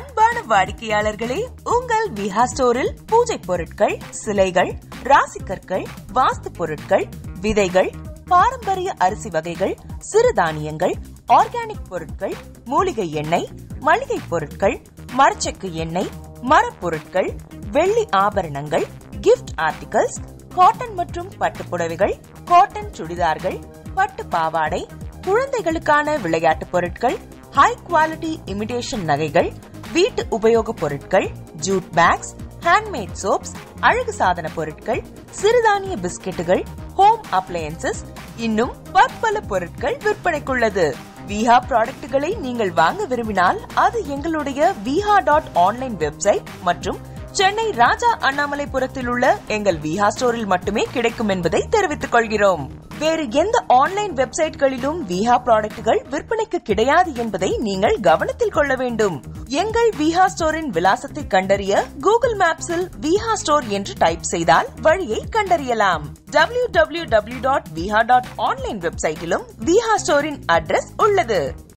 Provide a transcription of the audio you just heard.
அன்பான வாடிக்கையாளர்களே, உங்கள் விஹா ஸ்டோரில் பூஜை பொருட்கள், சிலைகள், ராசிக்கற்கள், வாஸ்து பொருட்கள், விதைகள், பாரம்பரிய அரிசி வகைகள், சிறுதானியங்கள், ஆர்கானிக் பொருட்கள், மூலிகை எண்ணெய், மளிகை பொருட்கள், மரச்செக்கு எண்ணெய், மரப்பொருட்கள், வெள்ளி ஆபரணங்கள், கிஃப்ட் ஆர்டிகல்ஸ், காட்டன் மற்றும் பட்டு புடவைகள், காட்டன் சுடிதார்கள், பட்டு பாவாடை, குழந்தைகளுக்கான விளையாட்டு பொருட்கள், ஹை குவாலிட்டி இமிடேஷன் நகைகள், வீட்டு உபயோக பொருட்கள், ஜூட் பேக்ஸ், ஹேண்ட்மேட் சோப்ஸ், அழகு சாதன பொருட்கள், சிறுதானிய பிஸ்கெட்டுகள், ஹோம் அப்ளையன்சஸ், இன்னும் பற்பல பொருட்கள் விற்பனைக்குள்ளது. விஹா ப்ராடக்ட்களை நீங்கள் வாங்க விரும்பினால் அது எங்களுடைய viha.online வெப்சைட் மற்றும் சென்னை ராஜா அண்ணாமலைபுரத்தில் உள்ள எங்கள் விஹா ஸ்டோரில் மட்டுமே கிடைக்கும் என்பதை தெரிவித்துக் கொள்கிறோம். வேறு எந்த ஆன்லைன் வெப்சைட்களிலும் விஹா ப்ராடக்ட்கள் விற்பனைக்கு கிடையாது என்பதை நீங்கள் கவனத்தில் கொள்ள வேண்டும். எங்கள் விஹா ஸ்டோரின் விலாசத்தை கண்டறிய கூகுள் மேப்ஸில் விஹா ஸ்டோர் என்று டைப் செய்தால் வழியை கண்டறியலாம். www.viha.online வெப்சைட்டிலும் விஹா ஸ்டோரின் அட்ரஸ் உள்ளது.